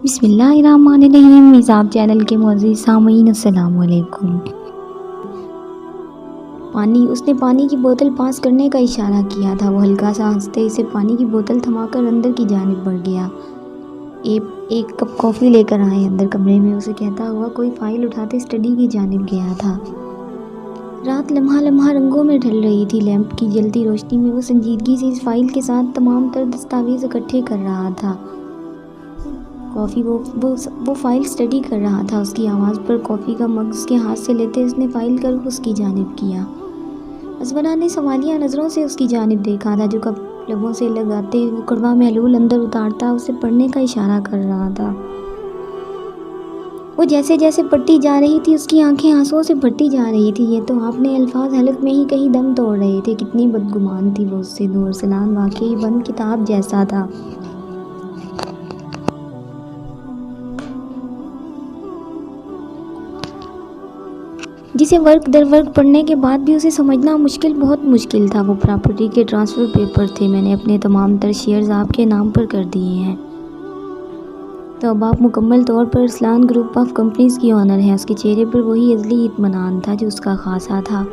بسم اللہ الرحمن الرحیم۔ میزاب چینل کے معزز سامعین السلام علیکم۔ اس نے پانی کی بوتل پاس کرنے کا اشارہ کیا تھا۔ وہ ہلکا سا ہنستے اسے پانی کی بوتل تھما کر اندر کی جانب بڑھ گیا۔ ایک کپ کافی لے کر آئے۔ اندر کمرے میں اسے کہتا ہوا کوئی فائل اٹھاتے اسٹڈی کی جانب گیا تھا۔ رات لمحہ لمحہ رنگوں میں ڈھل رہی تھی۔ لیمپ کی جلتی روشنی میں وہ سنجیدگی سے اس فائل کے ساتھ تمام تر دستاویز اکٹھے کر رہا تھا۔ وہ فائل اسٹڈی کر رہا تھا۔ اس کی آواز پر کافی کا مگ اس کے ہاتھ سے لیتے اس نے فائل کا رخ اس کی جانب کیا۔ ازورا نے سوالیہ نظروں سے اس کی جانب دیکھا تھا جو کپ لبوں سے لگاتے وہ کڑوا محلول اندر اتارتا اسے پڑھنے کا اشارہ کر رہا تھا۔ وہ جیسے جیسے پڑھتی جا رہی تھی اس کی آنکھیں آنسوؤں سے بھرتی جا رہی تھی۔ یہ تو آپ نے الفاظ حلق میں ہی کہیں دم توڑ رہے تھے۔ کتنی بدگمان تھی وہ اس سے۔ نور ارسلان واقعی بند کتاب جیسا تھا۔ جسے ورق در ورق پڑھنے کے بعد بھی اسے سمجھنا بہت مشکل تھا۔ وہ پراپرٹی کے ٹرانسفر پیپر تھے۔ میں نے اپنے تمام تر شیئرز آپ کے نام پر کر دیے ہیں، تو اب آپ مکمل طور پر ارسلان گروپ آف کمپنیز کی آنر ہیں۔ اس کے چہرے پر وہی ازلی اطمینان تھا جو اس کا خاصا تھا۔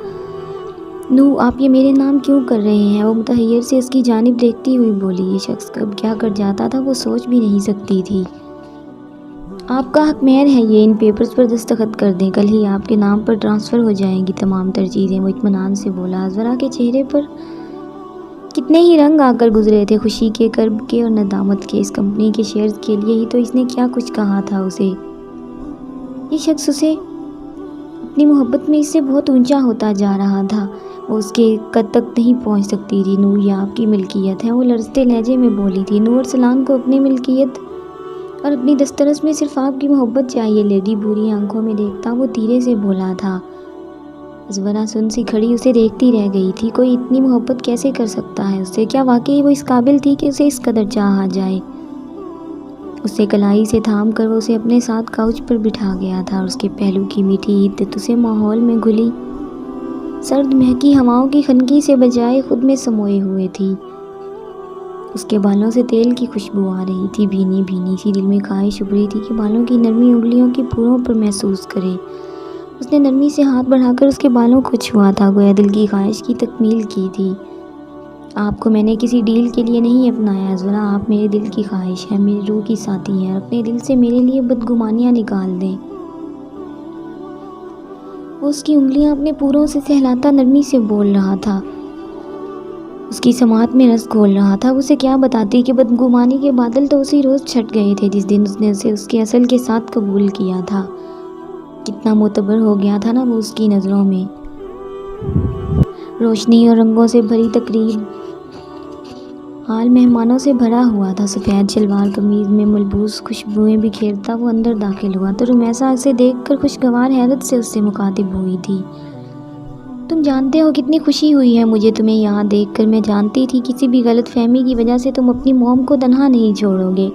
نو، آپ یہ میرے نام کیوں کر رہے ہیں؟ وہ متحیر سے اس کی جانب دیکھتی ہوئی بولی۔ یہ شخص کب کیا کر جاتا تھا وہ سوچ بھی نہیں سکتی تھی۔ آپ کا حق مہر ہے، یہ ان پیپرز پر دستخط کر دیں، کل ہی آپ کے نام پر ٹرانسفر ہو جائیں گی تمام تر چیزیں۔ وہ اطمینان سے بولا۔ ازورا کے چہرے پر کتنے ہی رنگ آ کر گزرے تھے، خوشی کے، کرب کے اور ندامت کے۔ اس کمپنی کے شیئرز کے لیے ہی تو اس نے کیا کچھ کہا تھا اسے۔ یہ شخص اسے اپنی محبت میں اس سے بہت اونچا ہوتا جا رہا تھا۔ وہ اس کے قد تک نہیں پہنچ سکتی تھی۔ نور، یہ آپ کی ملکیت ہے، وہ لرزتے لہجے میں بولی تھی۔ نور ارسلان کو اپنی ملکیت اور اپنی دسترس میں صرف آپ کی محبت چاہیے۔ لیڈی بری آنکھوں میں دیکھتا وہ دھیرے سے بولا تھا۔ ازورا سن سی کھڑی اسے دیکھتی رہ گئی تھی۔ کوئی اتنی محبت کیسے کر سکتا ہے اس سے؟ کیا واقعی وہ اس قابل تھی کہ اسے اس قدر چاہا جائے؟ اسے کلائی سے تھام کر وہ اسے اپنے ساتھ کاؤچ پر بٹھا گیا تھا اور اس کے پہلو کی میٹھی عدت اسے ماحول میں گھلی سرد مہکی ہواؤں کی خنکی سے بجائے خود میں سموئے ہوئے تھی۔ اس کے بالوں سے تیل کی خوشبو آ رہی تھی، بھینی بھینی سی۔ دل میں خواہش ابھری تھی کہ بالوں کی نرمی انگلیوں کی پھولوں پر محسوس کرے۔ اس نے نرمی سے ہاتھ بڑھا کر اس کے بالوں کو چھوا تھا، گویا دل کی خواہش کی تکمیل کی تھی۔ آپ کو میں نے کسی ڈیل کے لیے نہیں اپنایا ازورا، آپ میرے دل کی خواہش ہیں، میری روح کی ساتھی ہیں، اور اپنے دل سے میرے لیے بدگمانیاں نکال دیں۔ وہ اس کی انگلیاں اپنے پوروں سے سہلاتا نرمی سے بول رہا تھا، اس کی سماعت میں رس گھول رہا تھا۔ اسے کیا بتاتی کہ بدگمانی کے بادل تو اسی روز چھٹ گئے تھے جس دن اس نے اسے اس کے اصل کے ساتھ قبول کیا تھا۔ کتنا معتبر ہو گیا تھا نا وہ اس کی نظروں میں۔ روشنی اور رنگوں سے بھری تقریب حال مہمانوں سے بھرا ہوا تھا۔ سفید شلوار قمیض میں ملبوس خوشبوئیں بکھیرتا وہ اندر داخل ہوا تو رمیسا اسے دیکھ کر خوشگوار حیرت سے اس سے مخاطب ہوئی تھی۔ تم جانتے ہو کتنی خوشی ہوئی ہے مجھے تمہیں یہاں دیکھ کر۔ میں جانتی تھی کسی بھی غلط فہمی کی وجہ سے تم اپنی موم کو تنہا نہیں چھوڑو گے۔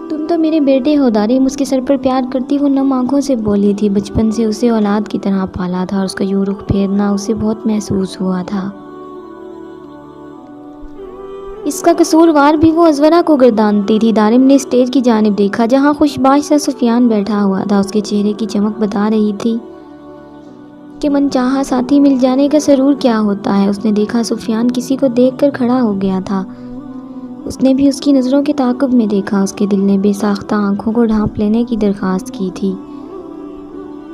تم تو میرے بیٹے ہو دارم، اس کے سر پر پیار کرتی وہ نم آنکھوں سے بولی تھی۔ بچپن سے اسے اولاد کی طرح پالا تھا اور اس کا یوں رخ پھیرنا اسے بہت محسوس ہوا تھا۔ اس کا قصوروار بھی وہ ازورا کو گردانتی تھی۔ دارم نے اسٹیج کی جانب دیکھا جہاں خوشباش سا سفیان بیٹھا ہوا تھا۔ اس کے چہرے کی چمک بتا رہی تھی کہ من چاہا ساتھی مل جانے کا سرور کیا ہوتا ہے۔ اس نے دیکھا سفیان کسی کو دیکھ کر کھڑا ہو گیا تھا۔ اس نے بھی اس کی نظروں کے تعاقب میں دیکھا۔ اس کے دل نے بے ساختہ آنکھوں کو ڈھانپ لینے کی درخواست کی تھی۔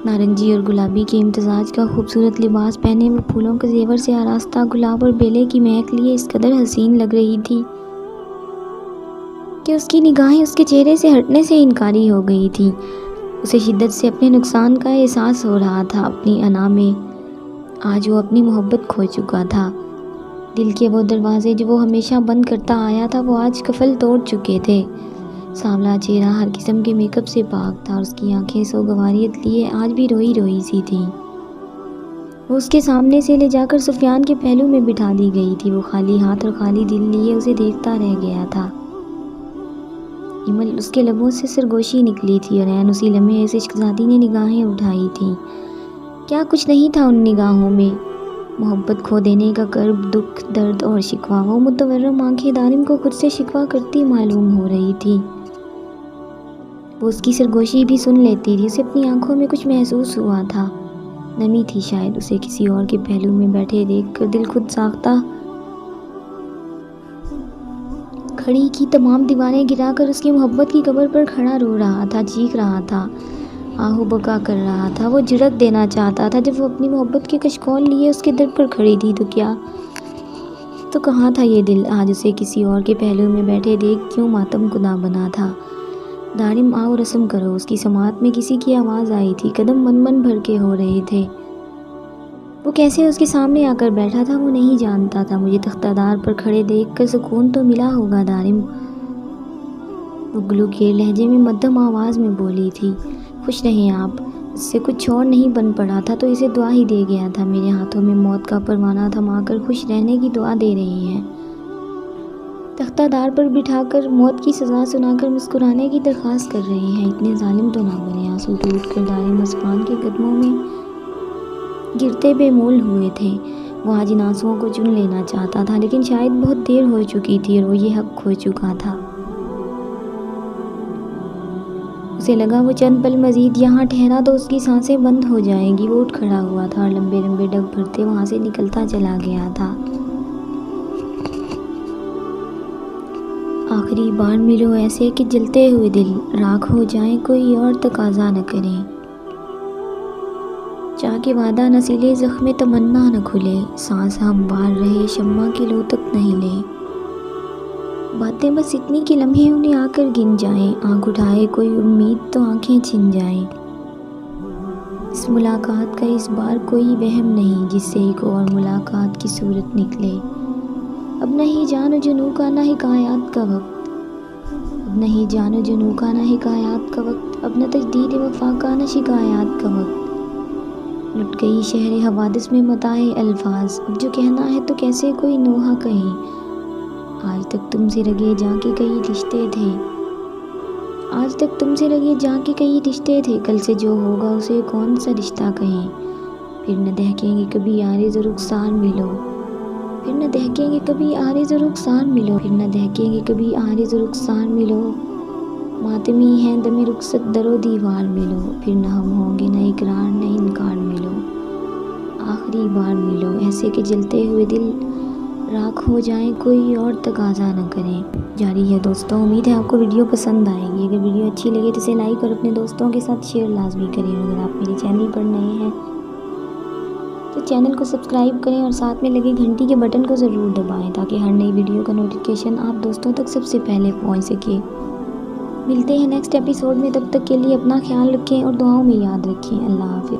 نارنجی اور گلابی کے امتزاج کا خوبصورت لباس پہنے وہ پھولوں کے زیور سے آراستہ گلاب اور بیلے کی مہک لیے اس قدر حسین لگ رہی تھی کہ اس کی نگاہیں اس کے چہرے سے ہٹنے سے انکاری ہو گئی تھیں۔ اسے شدت سے اپنے نقصان کا احساس ہو رہا تھا، اپنی انا میں۔ آج وہ اپنی محبت کھو چکا تھا۔ دل کے وہ دروازے جو وہ ہمیشہ بند کرتا آیا تھا وہ آج قفل توڑ چکے تھے۔ سانولا چہرہ ہر قسم کے میک اپ سے پاک تھا اور اس کی آنکھیں سوگواریت لیے آج بھی روئی روئی سی تھیں۔ وہ اس کے سامنے سے لے جا کر سفیان کے پہلو میں بٹھا دی گئی تھی۔ وہ خالی ہاتھ اور خالی دل لیے اسے دیکھتا رہ گیا تھا۔ اس کے لبوں سے سرگوشی نکلی تھی اور عین اسی لمحے اس عشق زادی نے نگاہیں اٹھائی تھیں۔ کیا کچھ نہیں تھا ان نگاہوں میں، محبت کھو دینے کا کرب، دکھ، درد اور شکوہ۔ وہ متورم آنکھیں دارم کو خود سے شکوہ کرتی معلوم ہو رہی تھی۔ وہ اس کی سرگوشی بھی سن لیتی تھی. اسے اپنی آنکھوں میں کچھ محسوس ہوا تھا. نمی تھی شاید. اسے کسی اور کے پہلو میں بیٹھے دیکھ کر دل خود ساختہ کھڑی کی تمام دیواریں گرا کر اس کی محبت کی قبر پر کھڑا رو رہا تھا, چیخ رہا تھا, آہو بکا کر رہا تھا. وہ جھڑک دینا چاہتا تھا. جب وہ اپنی محبت کے کشکول لیے اس کے در پر کھڑی تھی تو کہاں تھا یہ دل. آج اسے کسی اور کے پہلو میں بیٹھے دیکھ کیوں ماتم کدا بنا تھا. دارم آؤ رسم کرو. اس کی سماعت میں کسی کی آواز آئی تھی. قدم من من بھر کے ہو رہے تھے. وہ کیسے اس کے سامنے آ کر بیٹھا تھا وہ نہیں جانتا تھا. مجھے تختہ دار پر کھڑے دیکھ کر سکون تو ملا ہوگا دارم, وہ گلوکیر لہجے میں مدھم آواز میں بولی تھی. خوش رہیں آپ. اس سے کچھ اور نہیں بن پڑا تھا تو اسے دعا ہی دے گیا تھا. میرے ہاتھوں میں موت کا پروانہ تھما کر خوش رہنے کی دعا دے رہی ہیں. تختہ دار پر بٹھا کر موت کی سزا سنا کر مسکرانے کی درخواست کر رہے ہیں. اتنے ظالم تو نہ بنے. آنسو ٹوٹ کر دارم عثمان کے قدموں میں گرتے بے مول ہوئے تھے. وہ آج ان آنسوؤں کو چن لینا چاہتا تھا لیکن شاید بہت دیر ہو چکی تھی اور وہ یہ حق کھو چکا تھا. اسے لگا وہ چند پل مزید یہاں ٹھہرا تو اس کی سانسیں بند ہو جائیں گی. وہ اٹھ کھڑا ہوا تھا اور لمبے لمبے ڈگ بھرتے وہاں سے نکلتا چلا گیا تھا. آخری بار ملو ایسے کہ جلتے ہوئے دل راکھ ہو جائیں, کوئی اور تقاضا نہ کریں. چاہ کے وعدہ نہ سلے, زخم تمنا نہ کھلے, سانس ہموار رہے, شمع کی لو تک نہیں لے. باتیں بس اتنی کہ لمحے انہیں آ کر گن جائیں. آنکھ اٹھائے کوئی امید تو آنکھیں چھن جائیں. اس ملاقات کا اس بار کوئی وہم نہیں جس سے ایک اور ملاقات کی صورت نکلے. اب نہیں جان و جنوں کا نہ حکایات کا وقت. اب نہیں جان و جنوں کا نہ حکایات کا وقت. اب نہ تجدید وفا کا نہ شکایات کا وقت. لٹ گئی شہر حوادث میں متاع الفاظ. اب جو کہنا ہے تو کیسے کوئی نوحہ کہیں. آج تک تم سے لگے جا کے کئی رشتے تھے. آج تک تم سے لگے جا کے کئی رشتے تھے. کل سے جو ہوگا اسے کون سا رشتہ کہیں. پھر نہ دہکیں گے کبھی عارض و رخسار ملو. پھر نہ دہکیں گے کبھی عارض و رخسار ملو. پھر نہ دہکیں گے کبھی عارض و رخسار ملو. ماتمی ہیں دم رخصت در و دیوار ملو. پھر نہ ہم ہوں گے نہ اقرار نہ انکار ملو. آخری بار ملو ایسے کہ جلتے ہوئے دل راکھ ہو جائیں, کوئی اور تقاضا نہ کریں. جاری ہے دوستوں. امید ہے آپ کو ویڈیو پسند آئے گی. اگر ویڈیو اچھی لگے تو اسے لائک اور اپنے دوستوں کے ساتھ شیئر لازمی کریں. اور اگر آپ میرے چینل پر نئے ہیں تو چینل کو سبسکرائب کریں اور ساتھ میں لگے گھنٹی کے بٹن کو ضرور دبائیں تاکہ ہر نئی ویڈیو کا نوٹیفیکیشن آپ دوستوں تک سب سے پہلے پہنچ سکے. ملتے ہیں نیکسٹ ایپیسوڈ میں. تب تک کے لیے اپنا خیال رکھیں اور دعاؤں میں یاد رکھیں. اللہ حافظ.